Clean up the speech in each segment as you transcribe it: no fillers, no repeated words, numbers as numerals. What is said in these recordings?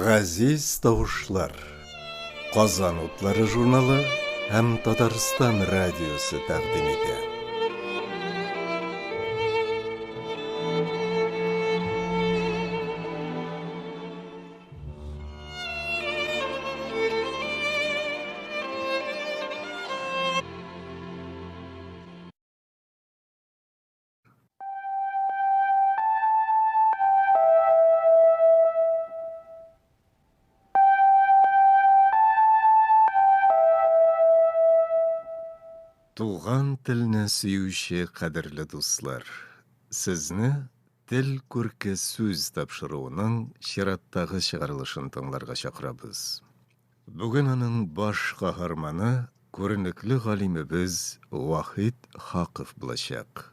Газиз тавышлар, Казан утлары журналы һәм Татарстан радиосы тәкъдим итә. Туган телне сөюче кадерле дуслар, сезне тел күрке сүз тапшыруының чираттагы чыгарылышын тыңларга чакырабыз. Бүген аның баш каһарманы күренекле галимебез Вахит Хаков булачак.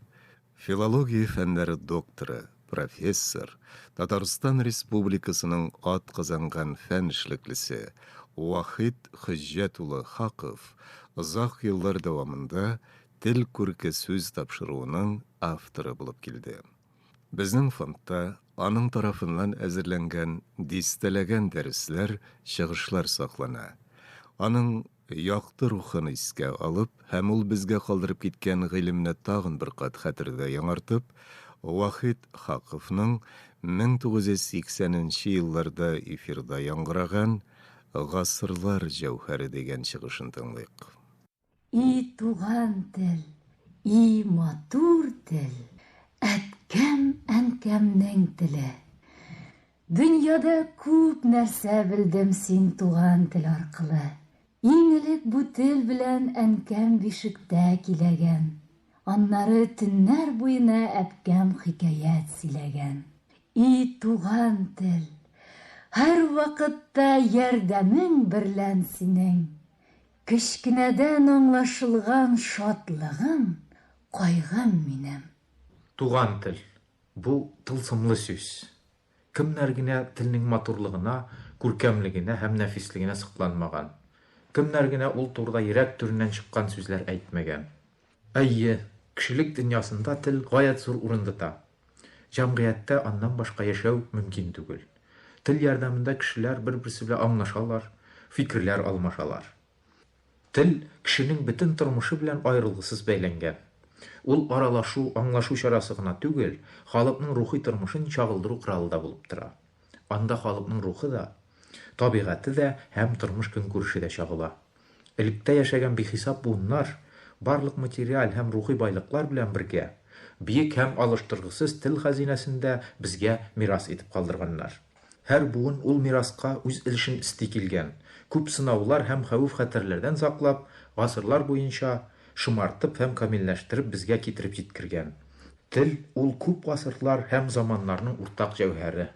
Филология фәннәре докторы, профессор, Татарстан Республикасының атказанган фән эшлеклесе Вахит Хөҗҗәт улы Хаков озак еллар дәвамында тел күрке сүз тапшыруының авторы булып килде. Безнең фондта аның тарафыннан әзерләнгән дистәләгән дәресләр, чыгышлар саклана. Аның якты рухын искә алып, һәм ул безгә калдырып киткән гыйлемне тагын бер кат хәтердә яңартып, Вахит Хаковның 1980 елларда эфирда яңгыраган «Гасырлар җәүһәре» дигән чыгышын тыңлыйк. И туган тел, и матур тел, әткәм-әнкәмнең теле. Дөньяда күп нәрсә белдем син туган тел аркылы. Иң элек бу тел белән әнкәм бишектә киләгән. Аннары төннәр буена әпкәм хикәят сөйләгән. И туган тел, һәр вакытта ярдәмең берлән синең. Кечкенәдән аңлашылган шатлыгым, кайгым минем. Туган тел. Бу тылсымлы сүз. Кемнәр генә телнең матурлыгына, күркәмлегенә һәм нәфислегенә сокланмаган. Кемнәр генә ул турыда йөрәк түреннән чыккан сүзләр әйтмәгән. Әйе, кешелек дөньясында тел гаять зур урын тота. Җәмгыятьтә аннан башка яшәү мөмкин түгел. Тел ярдәмендә кешеләр бер-берсе белән аңлашалар, фикерләр алмашалар. Тел кешенең бөтен тормышы белән аерылгысыз бәйләнгән. Ул аралашу, аңлашу чарасы гына түгел, халыкның рухи тормышын чагылдыру коралы да булып тора. Анда халыкның рухы да, табигаты да һәм тормыш көнкүреше дә чагыла. Электә яшәгән бихисап буыннар, барлык материаль һәм рухи байлыклар белән бергә, биек һәм алыштыргысыз тел хәзинәсендә безгә мирас итеп калдырганнар. Һәр буын ул мираска үз өлешен исти килгән. Күп сынаулар һәм хәвеф-хәтерләрдән саклап, гасырлар буенча шымартып һәм камилләштереп безгә китереп җиткергән. Тел ул күп гасырлар һәм заманнарның уртак җәүһәре.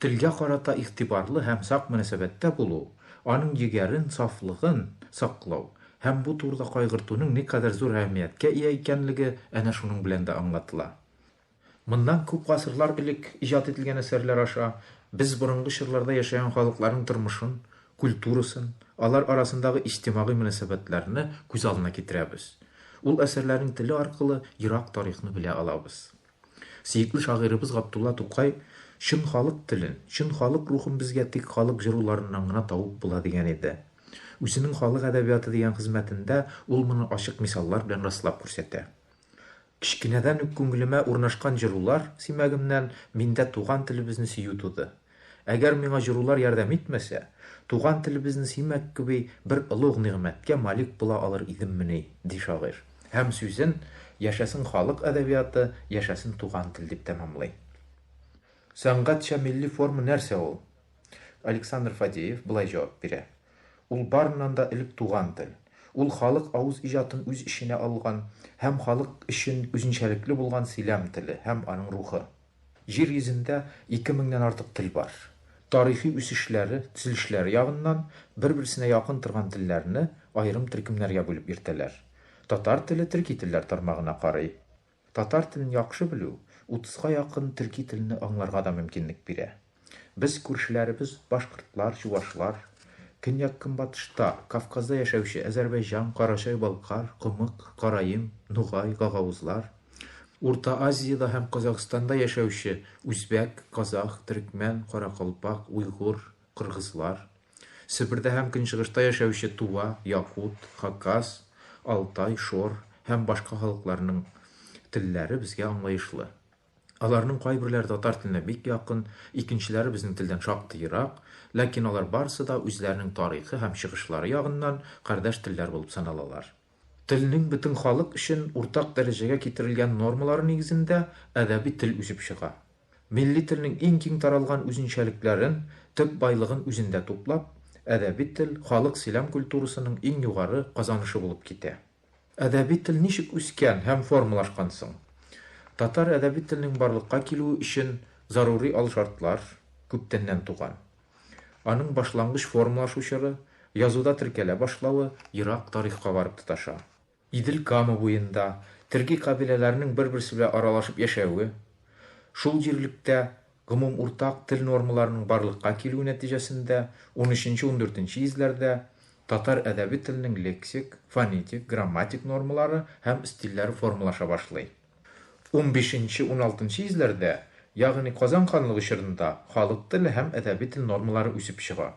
Телгә карата игътибарлы һәм сак мөнәсәбәттә булу, аның егәрен, сафлыгын саклау һәм бу турыда кайгыртуның никадәр зур әһәмияткә ия икәнлеге әнә шуның белән дә аңлатыла. Моннан күп гасырлар элек иҗат ителгән әсәрләр аша без борынгы чорларда яшәгән халыкларның тормышын, культурасын, алар арасындагы иҗтимагый мөнәсәбәтләрне күз алдына китерәбез. Ул әсәрләрнең теле аркылы ерак тарихны белә алабыз. Сөекле шагыйрыбыз Габдулла Тукай чын халык телен, чын халык рухын безгә тик халык җырларыннан гына табып була дигән иде. Үзенең халык әдәбияты дигән хезмәтендә ул моны ачык мисаллар белән раслап күрсәтә. Кичкенәдән үк күңелемә урнашкан җырлар симәгемнән миндә туган телебезне сөю туды. Әгәр миңа җырлар ярдәм итмәсә, туган телебезне сөймәк кеби бер олуг нигъмәткә малик була алыр идеммени, ди шагыйрь. Һәм сүзен яшәсен халык әдәбияты, яшәсен туган тел дип тәмамлый. Сәнгатьчә милли форма нәрсә ул? Александр Фадеев булай җавап бирә. Ул барыннан да элек туган тел. Ул халык авыз иҗатын үз ишенә алган һәм халык өчен үзенчәлекле булган сөйләм теле һәм аның рухы. Җир йөзендә 2000-дән артык тел бар. Тарихи үсешләре, төзелешләре ягыннан бер-берсенә якын торган телләрне аерым төркемнәргә бүлеп йөртәләр. Татар теле төрки телләр тармагына карый. Татар телен яхшы белү 30-га якын төрки телене аңларга да мөмкинлек бирә. Без күршеләребез башкортлар, чуашлар, Көньяк Көнбатышта, Кавказда яшәүче Азәрбайҗан, Карачай-Балкар, Кымык, Караим, Нугай, Гагаузлар, Урта Азияда һәм Казакъстанда яшәүче үзбәк, казах, төрекмән, каракалпак, уйгур, кыргызлар, Сибирдә һәм көнчыгышта яшәүче Тува, Якут, Хакас, Алтай, Шор һәм башка халыкларның телләре безгә аңлаешлы. Аларның кайберләре татар теленә бик якын, икенчеләре безнең телдән шактый ерак, ләкин алар барысы да үзләренең тарихы һәм чыгышлары ягыннан кардәш телләр булып саналалар. Телнең бөтен халык өчен уртак дәрәҗәгә китерелгән нормалары нигезендә әдәби тел үсеп чыга. Милли телнең иң киң таралган үзенчәлекләрен, төп байлыгын үзендә туплап, әдәби тел халык сөйләм культурасының иң югары казанышы булып китә. Әдәби тел ничек үскән һәм формалашкан соң? Татар әдәби теленең барлыкка килүе өчен зарури алшартлар күптәннән туган. Аның башлангыч формалашучылары язуда теркәлә башлавы ерак тарихка барып тоташа. Идел Кама буенда төрки кабиләләренең бер-берсе белән аралашып яшәүе, шул җирлектә гомум уртак тел нормаларының барлыкка килүе нәтиҗәсендә 13-14 йөзләрдә татар әдәби теленең лексик, фонетик, грамматик нормалары һәм стильләре формалаша башлый. 15-16 йөзләрдә, ягъни Казан ханлыгы чорында халык теле һәм әдәби тел нормалары үсеп чыга.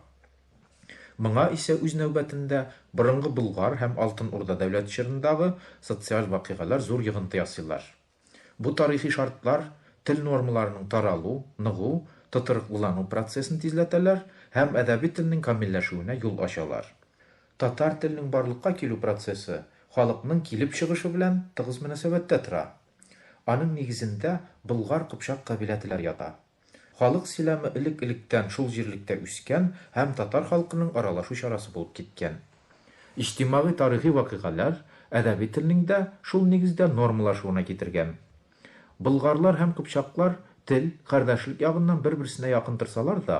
Моңа исә үз нәүбәтендә борынгы Болгар һәм Алтын Урда дәүләт чорындагы социаль вакыйгалар зур йогынты ясыйлар. Бу тарихи шартлар тел нормаларының таралу, ныгу, тотырыклану процессын тизләтәләр һәм әдәби теленең камилләшүенә юл ачалар. Татар теленең барлыкка килү процессы халыкның килеп чыгышы белән тыгыз мөнәсәбәттә тора. Аның нигезендә Болгар Кыпчак кабиләтләре ята. Халык сөйләме элек-электән шул җирлектә үскән һәм татар халкының аралашу чарасы булып киткән. Иҗтимагый тарихи вакыйгалар әдәби теленең дә шул нигездә нормалашуына китергән. Болгарлар һәм Кыпчаклар тел, кардәшлек ягыннан бер-берсенә якын торсалар да,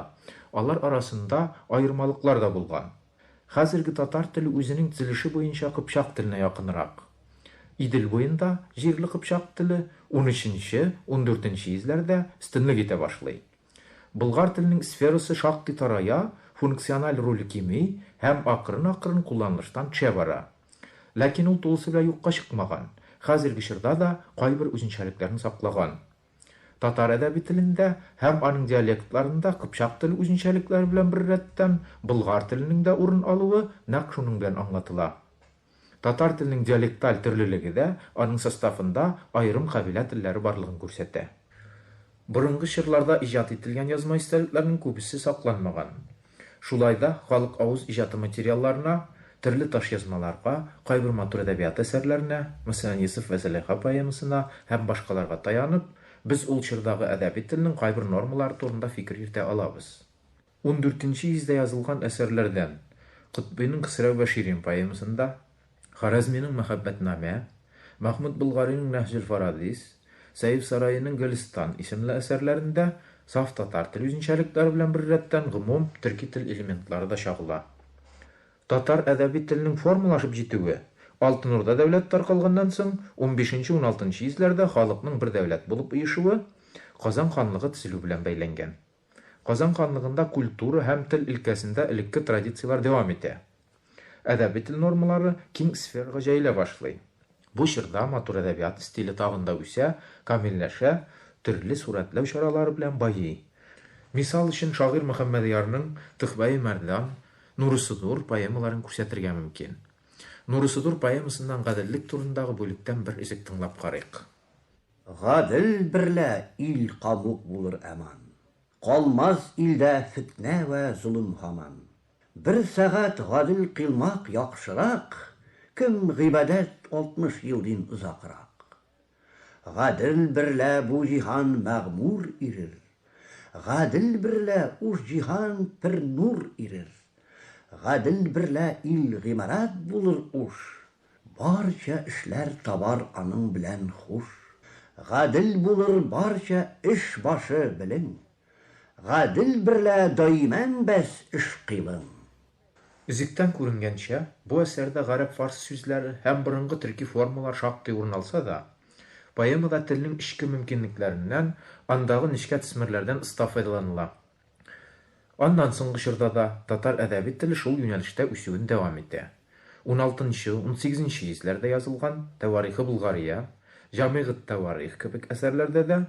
алар арасында аермалыклар да булган. Хәзерге татар теле үзенең төзелеше буенча Кыпчак теленә якынрак. Идел буенда җирле Кыпчак теле 13-14 йөзләрдә өстенлек итә башлый. Болгар теленең сферасы шактый тарая, функциональ роль кими һәм акрын-акрын кулланылыштан төшә бара. Ләкин ул тулысы белән юкка чыкмаган. Хәзерге чорда да кайбер үзенчәлекләрен саклаган. Татар әдәби телендә һәм аның диалектларында Кыпчак теле үзенчәлекләре белән бер рәттән Болгар теленең дә урын алуы нәкъ шуның белән аңлатыла. Татар теленең диалекталь төрлелеге дә аның составында аерым кабилә телләре барлыгын күрсәтә. Борынгы чорларда иҗат ителгән язма истәлекләренең күбесе сакланмаган. Шулай да халык авыз иҗаты материалларына, төрле таш язмаларга, кайбер матур әдәбият әсәрләренә, мәсәлән, Йосыф вә Зөләйха поэмасына һәм башкаларга таянып, без ул чордагы әдәби теленең кайбер нормалары турында фикер йөртә алабыз. 14 йөздә язылган әсәрләрдән Котбыйның Хисрәү вә Ширин поэмасында, Харазминың Мәхәббәтнамә, Мәхмүд Болгариның Нәһҗүл Фарадис, Сәйф Сарайының Гөлистан исемле әсәрләрендә саф татар тел үзенчәлекләре белән бер рәттән гомум төрки тел элементлары да чагыла. Татар әдәби теленең формалашып җитүе Алтын Урда дәүләт таркалганнан соң 15-16 йөзләрдә халыкның бер дәүләт булып оешуы Казан ханлыгы төзелү белән бәйләнгән. Казан ханлыгында культура һәм тел өлкәсендә элекке традициялар дәвам итә. Әдәби тел нормалары киң сферага җәелә башлый. Бу чорда матур әдәбият стиле тагында үсә, камилләшә, төрле сурәтләү чаралары белән байый. Мисал өчен шагыйрь Мөхәммәдъярның Төхбәи Мәрдан, Нурысыдур поэмаларын күрсәтергә мөмкин. Нурысыдур поэмасыннан гаделлек турындагы бүлектән бер изек тыңлап карыйк. Гадел берлә ил кабук булыр әман. Калмас илдә фитнә вә зулым һаман. Бер сәгать гадел кылмак яхшырак, кем гыйбадәт 60 елдан узакрак. Гадел берлә бу җиһан мәгъмур ирер. Гадел берлә уж җиһан пер нур ирер. Гадел берлә ил гыймарат булыр уш. Барча эшләр табар аның белән хуш. Гадел булыр барча эш башы белең. Гадел берлә даимән бәс эш кыйлың. Изектән күренгәнчә, бу әсәрдә гарәп-фарс сүзләре һәм борынгы төрки формалар шактый урын алса да, поэмада телнең ичке мөмкинлекләреннән, андагы нечкә төсмерләрдән ыстап файдаланыла. Аннан соңгы чорда да татар әдәби теле шул юнәлештә үсүен дәвам итә. 16-18 йөзләрдә язылган Тәварихи Булгария, Җамигъ Тәварих кебек әсәрләрдә дә,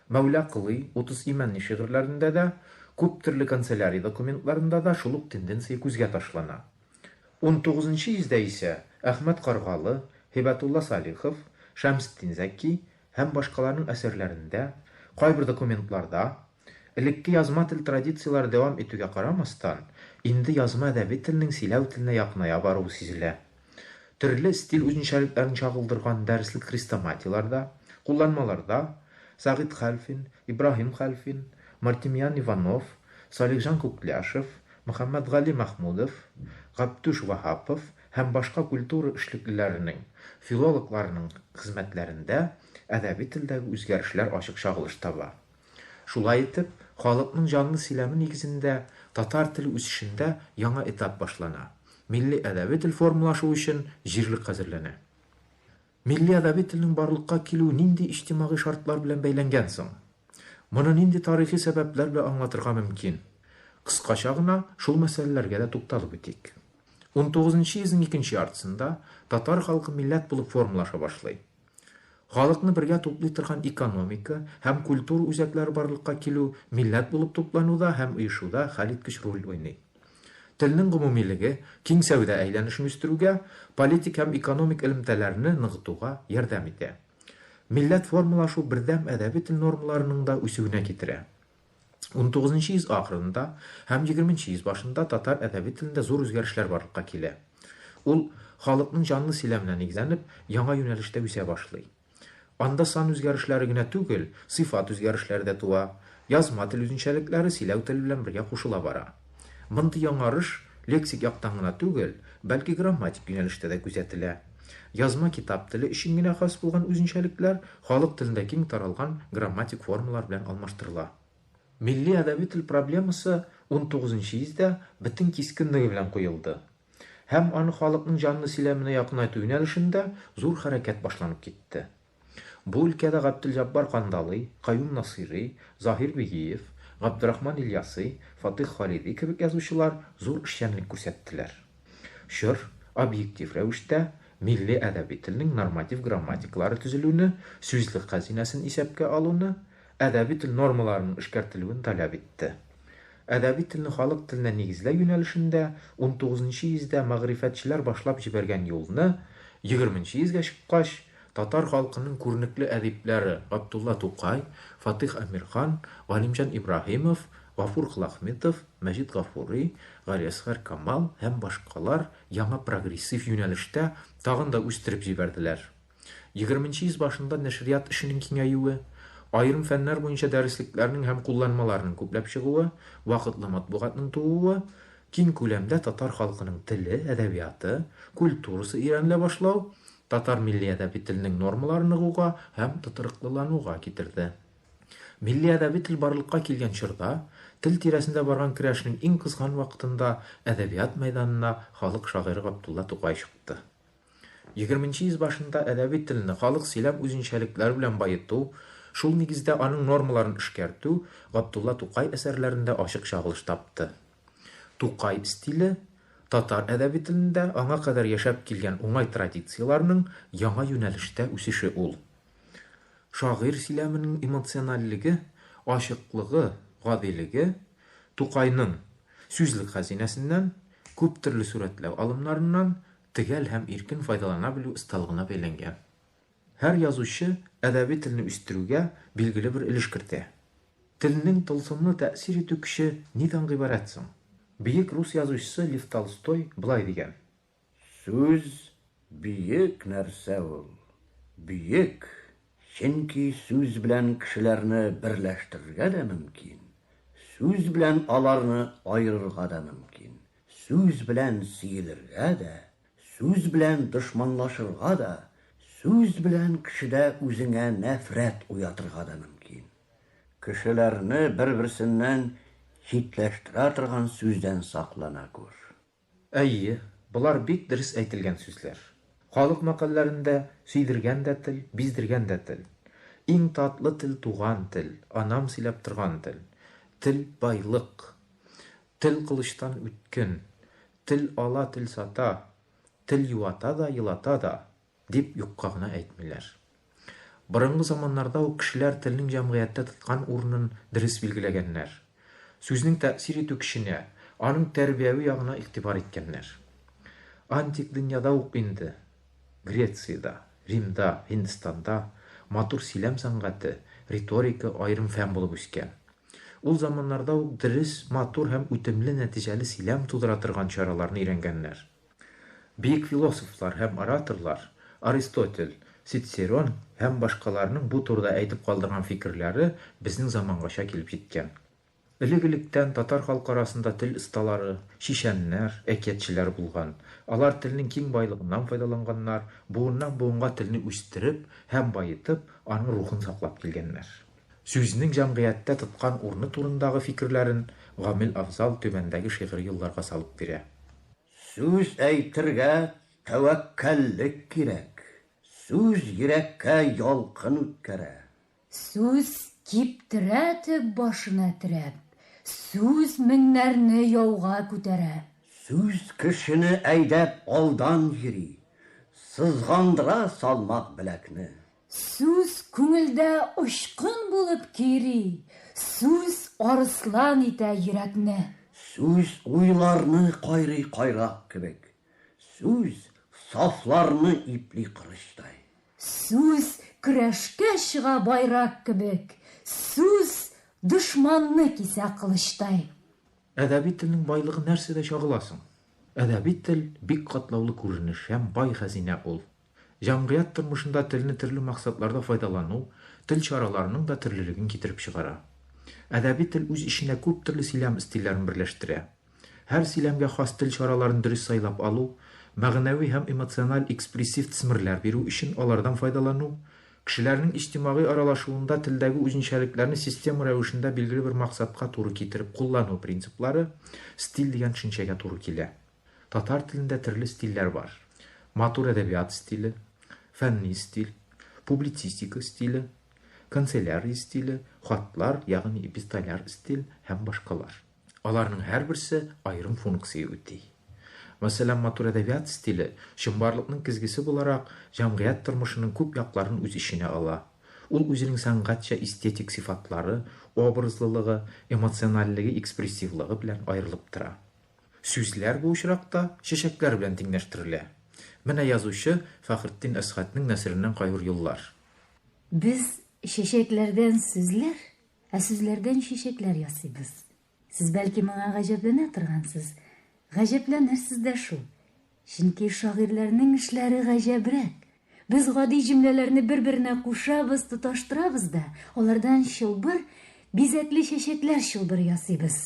Мәүлә Кылый 30 имәнни шигырьләрендә дә Күп төрле канцелярия документларында да шул ук тенденция күзгә ташлана. 19-нчы йөздә исә Әхмәт Каргалы, Һибәтулла Салихов, Шәмсетдин Зәки һәм башкаларның әсәрләрендә, кайбер документларда элекке язма тел традицияләре дәвам итүгә карамастан, инде язма әдәби телнең сөйләү теленә якыная баруы сизелә. Төрле стиль үзенчәлекләрен чагылдырган дәреслек хрестоматияларда, кулланмаларда Сагит Хәлфин, Ибраһим Хәлфин, Мартемьян Иванов, Салихҗан Күкляшев, Мөхәммәд Гали Мәхмүдов, Габдуш Ваһапов һәм башка культура эшлеклеләренең, филологларның хезмәтләрендә әдәби телдәге үзгәрешләр ачык чагылыш таба. Шулай итеп, халыкның җанлы сөйләме нигезендә татар теле үсешендә яңа этап башлана. Милли әдәби тел формалашу өчен җирлек хәзерләнә. Милли әдәби телнең барлыкка килүе нинди иҗтимагый шартлар белән бәйләнгән соң? Моны нинди тарихи сәбәпләр белән аңлатырга мөмкин? Кыскача гына шул мәсьәләләргә дә тукталып үтик. 19-нчы йөзнең икенче яртысында татар халкы милләт булып формалаша башлый. Халыкны бергә туплый торган экономика һәм культура үзәкләре барлыкка килү милләт булып туплануда һәм оешуда хәлиткеч роль уйный. Телнең гомумилеге киң сәүдә әйләнешен үстерүгә, политик һәм экономик элемтәләрне ныгытуга ярдәм итә. Милләт формалашу бердәм әдәби тел нормаларының да үсүенә китерә. 19-нчы йөз ахырында һәм 20-нчы йөз башында татар әдәби телендә зур үзгәрешләр барлыкка килә. Ул халыкның җанлы сөйләменә нигезләнеп, яңа юнәлештә үсә башлый. Анда сан үзгәрешләре генә түгел, сыйфат үзгәрешләре дә туа, язма тел үзенчәлекләре сөйләү теле белән бергә кушыла бара. Мондый яңарыш лексик яктан гына түгел, бәлки грамматик юнәлештә дә күзәтелә. Язма китап теле өчен генә хас булган үзенчәлекләр халык телендә киң таралган грамматик формалар белән алмаштырыла. Милли әдәби тел проблемасы 19-нчы йөздә бөтен кискенлеге белән куелды. Һәм аны халыкның җанлы сөйләменә якынайту юнәлешендә зур хәрәкәт башланып китте. Бу өлкәдә Габделҗаббар Кандалый, Каюм Насыйри, Заһир Бигиев, Габдрахман Ильясый, Фатих Халиди кебек язучылар зур эшчәнлек күрсәттеләр. Шөр объектив рәвештә милли әдәби телнең норматив грамматикалары төзелүне, сүзлек хәзинәсен исәпкә алуны, әдәби тел нормаларының эшкәртелүен таләп итте. Әдәби телне халык теленә нигезләү юнәлешендә 19-нчы йөздә мәгърифәтчеләр башлап җибәргән юлны 20-нчы йөзгә чыккач татар халкының күренекле әдипләре Габдулла Тукай, Фатих Әмирхан, Галимҗан Ибраһимов, Гафур Хлахметов, Мәҗит Гафури, Галиәсгар Камал һәм башкалар яңа прогрессив юнәлештә тагын да үстереп җибәрделәр. 20-нчы йөз башында нәшрият эшенең киңәюе, айрым фәннәр буенча дәреслекләрнең һәм кулланмаларның күпләп чыгуы, вакытлы матбугатның тууы, киң күләмдә татар халкының теле, әдәбияты, культурасы өйрәнелә башлау татар милли әдәби теленең нормаларын ныгуга һәм тотырыклылануга китерде. Милли әдәби тел барлыкка килгән чорда, тел тирәсендә барган көрәшнең иң кызган вакытында әдәбият мәйданына халык шагыйре Габдулла Тукай чыкты. 20-нчы йөз башында әдәби телне халык сөйләм үзенчәлекләре белән байыту, шул нигездә аның нормаларын эшкәртү Габдулла Тукай әсәрләрендә ачык чагылыш тапты. Тукай стиле татар әдәби телендә аңа кадәр яшәп килгән уңай традицияларның яңа юнәлештә үсеше ул. Шагыйрь сөйләменең эмоциональлеге, ачыклыгы, гадилеге Тукайның сүзлек хәзинәсеннән, күп төрле сурәтләү алымнарыннан төгәл һәм иркен файдалана белү осталыгына бәйләнгән. Һәр язучы әдәби телне үстерүгә билгеле бер өлеш кертә. Телнең тылсымлы тәэсир итү көче нидан гыйбарәт соң? Бөек рус язучысы Лев Толстой былай дигән: Сүз бөек нәрсә ул. Бөек, чөнки сүз белән кешеләрне берләштерергә дә мөмкин. Сүз белән аларны аерырга да мөмкин. Сүз белән сөйләргә дә, сүз белән дошманлашырга да, сүз белән кешедә үзеңә нәфрәт уятырга да мөмкин. Кешеләрне бер-берсеннән читләштерә торган сүздән саклана күр. Әйе, булар бик дөрес әйтелгән сүзләр. Халык мәкалләрендә сөйдергән дә тел, биздергән дә тел. Иң татлы тел туган тел, анам сөйләп торган тел. Тел байлык. Тел кылычтан үткен. Тел ала, тел сата. Тел юата да, йылата да, дип юкка гына әйтмиләр. Борынгы заманнарда ул кешеләр телнең җәмгыятьтә тоткан урынын дөрес билгеләгәннәр. Сүзнең тәэсир итү кешенә, аның тәрбияви ягына игътибар иткәннәр. Антик дөньяда ук инде, Грециядә, Римда, Һиндстанда матур сөйләм сәнгате, риторика аерым фән булып үскән. Ул заманнарда ук дөрес, матур һәм үтемле нәтиҗәле сөйләм тудыра торган чараларны өйрәнгәннәр. Бөек философлар һәм ораторлар Аристотель, Цицерон һәм башкаларның бу турыда әйтеп калдырган фикерләре безнең замангаcha килеп җиткән. Элек-электән татар халкы арасында тел осталары, шишәннәр, әкиятчеләр булган. Алар телнең киң байлыгыннан файдаланганнар, буыннан-буынга телне үстереп һәм байытып, аның рухын саклап килгәннәр. Сүзнең җәмгыятьтә тоткан урыны турындагы фикерләрен Гамил Афзал түбәндәге шигъри юлларга салып бирә. Сүз әйтергә тәвәккәллек кирәк. Сүз йөрәккә ялкын үткәрә. Сүз киптерә төп башына терәп, сүз меңнәрне яуга күтәрә. Сүз кешене әйдәп алдан йөри. Сызгандыра салмак беләкне. Сүз күңелдә очкын булып кири, сүз арыслан итә йөрәкне. Сүз уйларны кайрый кайрак кебек. Сүз сафларны ипли кырычтай. Сүз көрәшкә чыга байрак кебек, сүз дошманны кисә кылычтай. Әдәби телнең байлыгы нәрсәдә чагыласың? Әдәби тел бик катлаулы күренеш һәм бай хәзинә ул. Җәмгыять тормышында телне төрле максатларда файдалану тел чараларының да төрлелеген китереп чыгара. Әдәби тел үз ишенә күп төрле сөйләм стильләрен берләштерә. Һәр сөйләмгә хас тел чараларын дөрес сайлап алу, мәгънәви һәм эмоциональ экспрессив төсмерләр бирү өчен алардан файдалану, кешеләрнең иҗтимагый аралашуында телдәге үзенчәлекләрне система рәвешендә билгеле бер максатка туры китереп куллану принциплары стиль дигән төшенчәгә туры килә. Татар телендә төрле стильләр бар. Матур әдәбият стиле, фәнни стиль, публицистика стиле, канцелярия стиле, хатлар, ягъни эпистоляр стиль һәм башкалар. Аларның һәрберсе аерым функция үти. Мәсәлән, матур әдәбият стиле чынбарлыкның кизгесе буларак җәмгыять тормышының күп якларын үз ишенә ала. Ул үзенең сәнгатьчә эстетик сыйфатлары, образлылыгы, эмоциональлеге, экспрессивлыгы белән аерылып тора. Сүзләр бу очракта чәчәкләр белән тиңләштерелә. Менә язучы Фәхретдин Әсхәтнең нәсереннән кайбер юллар. Без чәчәкләрдән сүзләр, сүзләрдән чәчәкләр ясыйбыз. Сез бәлки моңа гаҗәпләнә торгансыз. Гаҗәпләнерсез дә шул. Чөнки шагыйрьләрнең эшләре гаҗәбрәк. Без гади җөмләләрне бер-беренә кушабыз, тоташтырабыз да, алардан чылбыр, бизәкле чәчәкләр чылбыр ясыйбыз.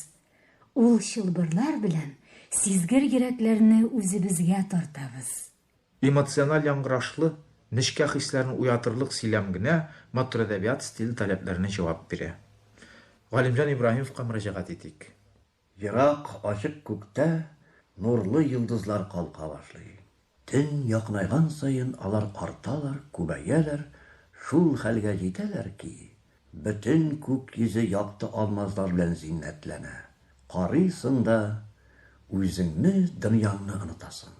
Ул чылбырлар белән сизгер йөрәкләрне үзебезгә тартабыз. Эмоциональ яңгырашлы, нечкә хисләрне уятырлык сөйләм генә матур әдәбият стиле таләпләренә җавап бирә. Галимҗан Ибраһимовка мөрәҗәгать итик. Ерак ачык күктә нурлы йолдызлар калка башлый. Төн якынайган сайын алар арталар, күбәяләр, шул хәлгә җитәләр ки, бөтен күк йөзе якты алмазлар белән зиннәтләнә. Карыйсың да үзеңне, дөньяңны онытасың.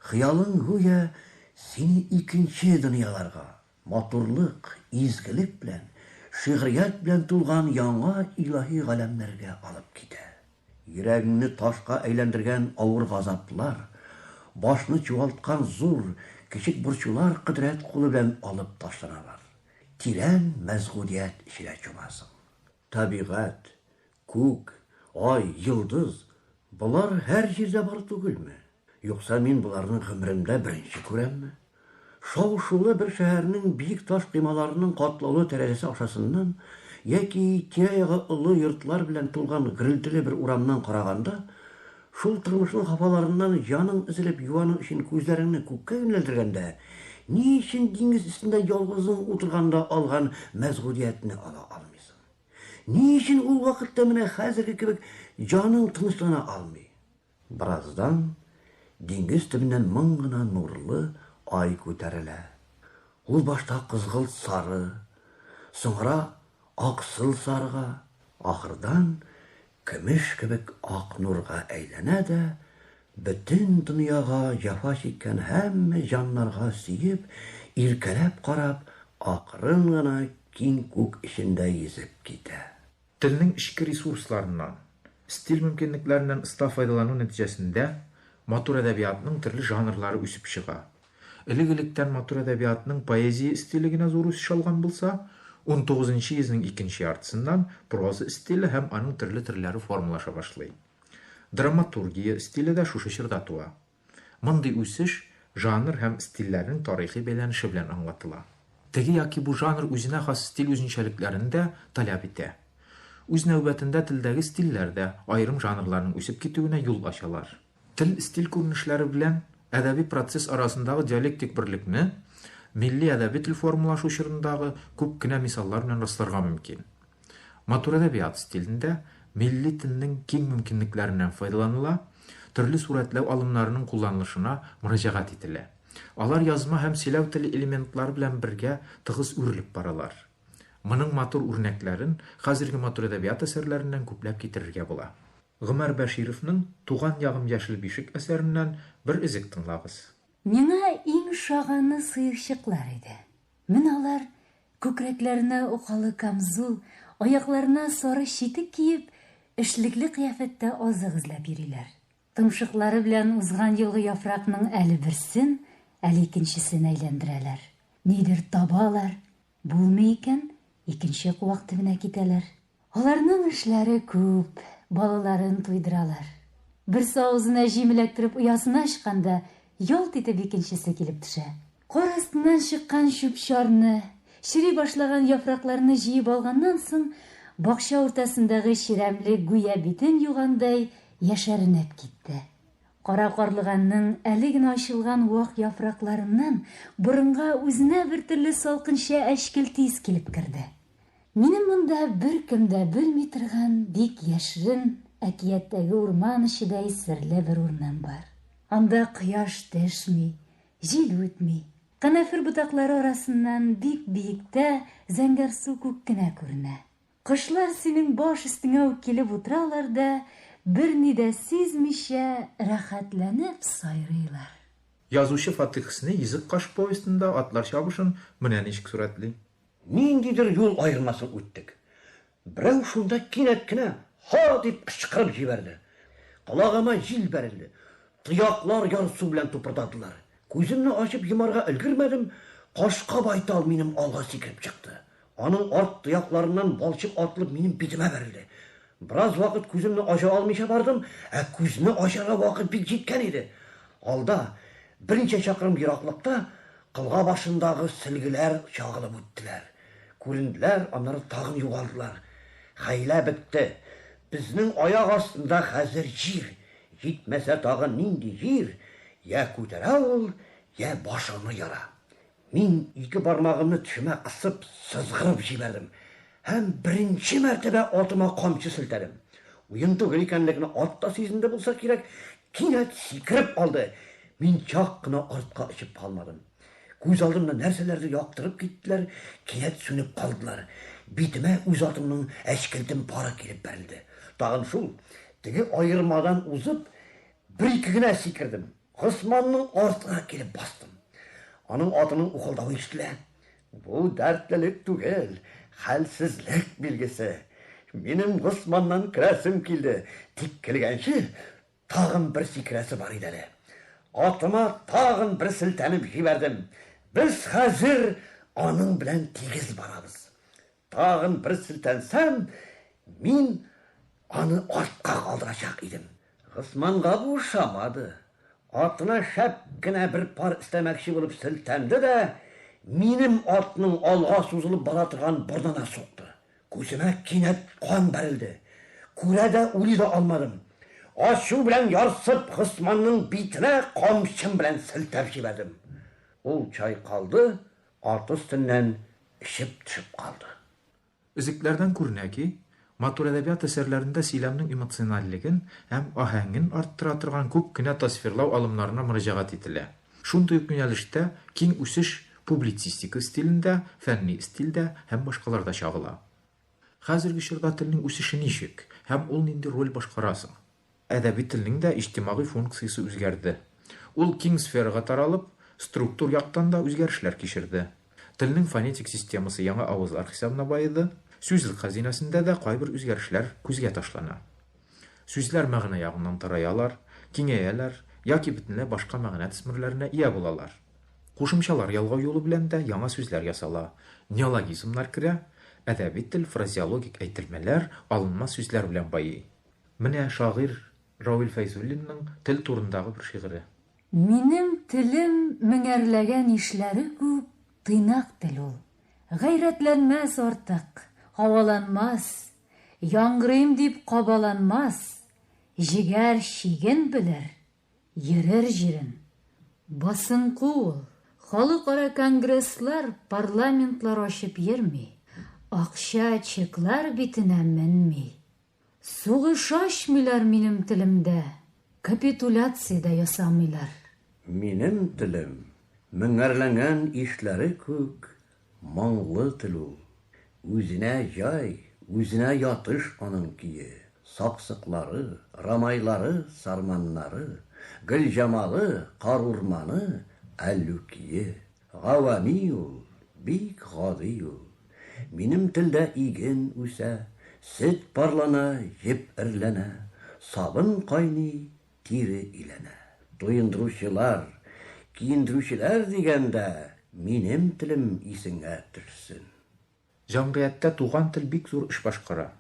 Хыялың гүя сине икенче дөньяларга, матурлык, изгелек белән, шигърият белән тулган яңа илаһи галәмнәргә алып китә. Йөрәгеңне ташка әйләндергән авыр газаплар, башны чуалткан зур, кичек борчулар кыдрәт кулы белән алып ташланалар. Тирән мәзгудият ишенә чумасың. Табигать, күк, ай, йолдыз, булар һәр җирдә бар түгелме? Юкса мин буларны гомеремдә беренче күрәмме? Шау-шулы бер шәһәрнең биек таш кыймаларының катлаулы тәрәзәсе ашасыннан, яки тирә-ягы олы йортлар белән тулган гөрелтеле бер урамнан караганда, шул тормышның хафаларыннан җаның өзелеп юаның өчен күзләреңне күккә юнәлтергәндә, ни өчен диңгез өстендә ялгызың утырганда алган мәзгудиятне ала алмыйсың? Ни өчен ул вакытта менә хәзерге кебек җаның тынычлана алмый? Бераздан диңгез төбеннән моң гына нурлы ай күтәрелә. Ул башта кызгылт сары, соңра аксыл сарыга, ахырдан көмеш кебек ак нурга әйләнә дә, бөтен дөньяга җәфа чиккән һәммә җаннарга сөеп, иркәләп карап, акрын гына киң күк эчендә йөзеп китә. Телнең ичке ресурсларыннан, Стиль мөмкинлекләреннән ыста файдалану нәтиҗәсендә матур әдәбиятның төрле жанрлары үсеп чыга. Элек-электән матур әдәбиятның поэзия стиле генә зур үсеш алган булса, 19-нчы йөзнең икенче яртысыннан проза стиле һәм аның төрле төрләре формалаша башлый. Драматургия стиле дә шушы чорда туа. Мондый үсеш жанр һәм стильләрнең тарихи бәйләнеше белән аңлатыла. Теге яки бу жанр үзенә хас стиль үзенчәлекләрен дә таләп итә. Үз нәүбәтендә телдәге стильләр дә аерым жанрларның үсеп китүенә юл ачалар. Тел стиль күренешләре белән әдәби процесс арасындагы диалектик берлекне милли әдәби тел формалашу чорындагы күп кенә мисаллар белән расларга мөмкин. Матур әдәбият стилендә милли телнең киң мөмкинлекләреннән файдаланыла, төрле сурәтләү алымнарының кулланылышына мөрәҗәгать ителә. Алар язма һәм сөйләү теле элементлары белән бергә тыгыз үрелеп баралар. Моның матур үрнәкләрен хәзерге матур әдәбият әсәрләреннән күпләп китерергә була. Гомәр Бәшировның Туган ягым яшел бишек әсәреннән бер изек тыңлагыз. Миңа иң шаганы сыерчыклар иде. Мен алар күкрәкләренә укалы камзул, аякларына сары читек киеп, эшлекле кыяфәттә азык эзләп йөриләр. Тымшыклары белән узган елгы яфракның әле берсен, әле икенчесен әйләндерәләр. Нидер табалар, булмый икән, икенче куак төбенә китәләр. Аларның эшләре күп, балаларын туйдыралар. Берсе авызына җимеләктереп уясына ачканда, ялт итеп икенчесе килеп төшә. Кар астыннан чыккан чүп-чарны, чири башлаган яфракларны җыеп алганнан соң, бакча уртасындагы чирәмле гүя битен югандай яшәренеп китте. Кара карлыганның әле генә ачылган вак яфракларыннан борынга үзенә бер төрле салкынча әчкел тиз килеп керде. Минем монда беркем дә белми торган бик яшерен әкияттәге урман ичидәй серле бер урман бар. Анда кояш төшми, җил үтми. Канафир ботаклары арасыннан бик биектә зәңгәр су күк кенә күренә. Кошлар синең баш өстеңә үк килеп утыралар да берни дә сизмичә рәхәтләнеп сайрыйлар. Язучы Фатих Хөсни Йөзек каш повестында атлар чабышын менә ничек сурәтли. Ниндидер юл айырмасын үттек. Берәү шунда кинәт кенә ха дип кычкырып җибәрде. Колагыма җил бәрелде. Тыяклар ярсу белән тупырдадылар. Күземне ачып йомарга өлгермәдем, кашка байтал минем алга сикереп чыкты. Аның арт тыякларыннан балчык атылып минем битемә бәрелде. Бераз вакыт күземне ача алмыйча бардым, күзне ачарга вакыт бик җиткән иде. Алда берничә чакрым ераклыкта кылга башындагы сөлгеләр чагылып үттеләр. Күренделәр, аннары тагын югалдылар. Хәйлә бетте. Безнең аяк астында хәзер җир. Җитмәсә тагын нинди җир? Я күтәрә ул, я башымны яра. Мин ике бармагымны төшемә кысып, сызгырып җибәрдем. Һәм беренче мәртәбә атыма камчы селтәдем. Уен түгел икәнлегенә ат та сизенде булса кирәк, кинәт сикереп алды. Мин чак кына артка очып калмадым. Күз алдымда нәрсәләрне яктырып киттеләр, кинәт сүнеп калдылар. Битемә үз атымның әчкелтем пары килеп бәрелде. Тагын шул, теге айырмадан узып, бер-ике генә сикердем. Госманның артына килеп бастым. Аның атының ухылдавы ишетелә. Бу дәртлелек түгел, хәлсезлек билгесе. Минем Госманнан керәсем килде. Тик килгәнче тагын бер сикерәсе бар иде әле. Атыма тагын бер селтәнеп җибәрдем. Без хәзер аның белән тигез барабыз. Тагын бер селтәнсәм, мин аны артка калдырачак идем. Госманга бу ошамады. Атына шәп кенә бер пар истәмәкче булып селтәнде дә, минем атның алга сузылып бара торган бордына сукты. Күземә кинәт кан бәрелде. Күрә дә уйлый да алмадым. Ачу белән ярсып, Госманның битенә камчым белән селтәп җибәрдем. Ул чайкалды, ат өстеннән ишеп төшеп калды. Үзекләрдән күренә ки, матур әдәбият әсәрләрендә сөйләмнең эмоциональлеген һәм аһәңен арттыра торган күп кенә тасвирлау алымнарына мөрәҗәгать ителә. Шундый ук юнәлештә киң үсеш публицистика стилендә, фәнни стилдә һәм башкаларда чагыла. Хәзерге чорда телнең үсеше ничек һәм ул нинди роль башкарасың? Әдәби телнең дә иҗтимагый функциясе үзгәрде. Ул киң сферага таралып, структур яктан да үзгәрешләр кичерде. Телнең фонетик системасы яңа авызлар хисабына баеді, сүзлек хәзинәсендә дә кайбер үзгәрешләр күзгә ташлана. Сүзләр мәгънә ягыннан тараялар, киңәяләр яки бөтенләй башка мәгънә төсмерләренә ия булалар. Кушымчалар ялгау юлы белән дә яңа сүзләр ясала, неологизмнар керә, әдәби тел, фразеологик әйтелмәләр, алынма сүзләр белән байый. Менә шагыйрь Равил Фәйзуллинның тел турындагы бер шигыре. Минем телем меңәрләгән ишләре күп, тыйнак тел ул. Гайрәтләнмәс артык, һаваланмас, яңгырыйм дип кабаланмас, җигәр шиген белер, йөрер җирен. Басынкы ул, халыкара конгресслар, парламентлар ачып йөрми, акча чеклар битенә менми. Сугыш ачмыйлар минем телемдә, капитуляция да ясамыйлар. Минем телем, меңәрләнгән ишләре күк, маңлы тел ул. Үзенә җай, үзенә ятыш аның кие. Саксыклары, рамайлары, сарманнары, гөлҗамалы, карурманы, әллүкие. Гавами ул, бик гади ул. Минем телдә иген үсә, сөт парлана, җеп эрләнә, сабын кайный, тире иләнә. Туендыручылар, киендерүчеләр дигәндә, минем телем исеңә төшсен. Җәмгыятьтә туган тел бик зур эш башкара.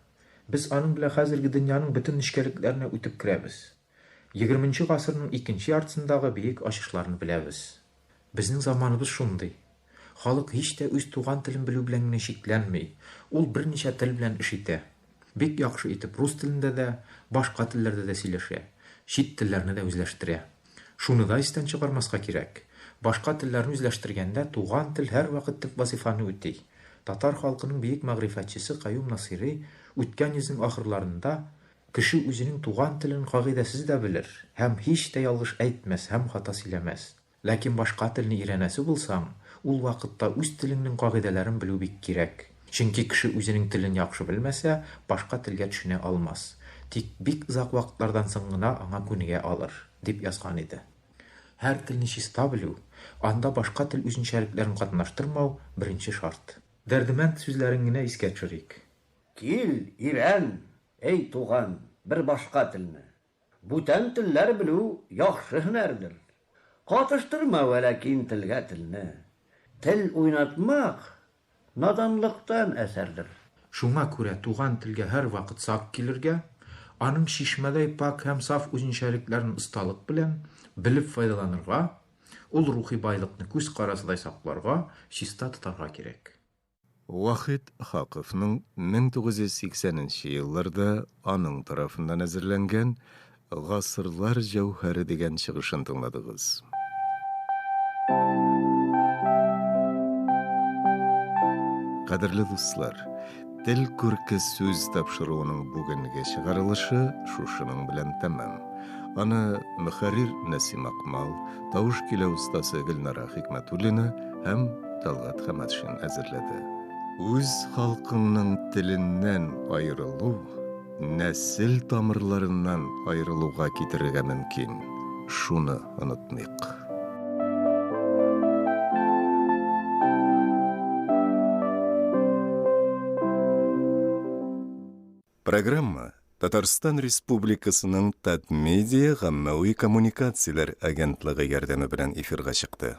Без аның белән хәзерге дөньяның бөтен нечкәлекләренә үтеп керәбез. 20нчы гасырның икенче яртысындагы бөек ачышларны беләбез. Безнең заманыбыз шундый. Халык һич тә үз туган телен белү белән генә шикләнми. Ул берничә тел белән эш итә. Бик яхшы итеп рус телендә дә, башка телләрдә дә сөйләшә. Чит телләрне дә үзләштерә. Шуны да истән чыгармаска кирәк. Башка телләрне үзләштергәндә туган тел һәр вакыт төп вазифаны үти. Татар халкының бөек мәгърифәтчесе Каюм Насыйри үткән йөзнең ахырларында кеше үзенең туган телен кагыйдәсез дә белер, һәм һич тә ялгыш әйтмәс, һәм хата сөйләмәс. Ләкин башка телне өйрәнәсе булсаң, ул вакытта үз теленең кагыйдәләрен белү бик кирәк. Чөнки кеше үзенең телен яхшы белмәсә, башка телгә төшенә алмас. Тик бик озак вакытлардан соң гына аңа күнегә алыр, дип язган иде. Һәр телне чиста белү, анда башка тел үзенчәлекләрен катнаштырмау беренче шарт. Дәрдемәнд сүзләрен генә искә төшерик. Кил, ирән, эй туган, бер башка телне. Бүтән телләр белү яхшы һөнәрдер. Катыштырма вәләкин телгә телне. Тел уйнатмак наданлыктан әсәрдер. Шуңа күрә туган телгә һәр вакыт сак килергә, аның шишмәдәй пак һәм саф үзенчәлекләрен осталык белән белеп файдаланырга, ул рухи байлыкны күз карасыдай сакларга, чиста тотарга кирәк. Вахит Хакыйфның 1980нче елларда аның тарафыннан әзерләнгән «Гасырлар җәүһәре» дигән чыгышын тыңладыгыз. Кадерле дуслар, тел күрке сүз тапшыруының бүгенге чыгарылышы шушының белән тәмам. Аны мөхәррир Нәсим Акмал, тавыш килә устасы Гөлнара Хикмәтуллина һәм Талгат Хаматшин әзерләде. Үз халкыңның теленнән айырылу, нәсел тамырларыннан айырылуга китерергә мөмкин. Шуны онытмыйк. Программа Татарстан Республикасының Татмедиа гаммәви коммуникацияләр агентлыгы ярдәме белән эфирга чыкты.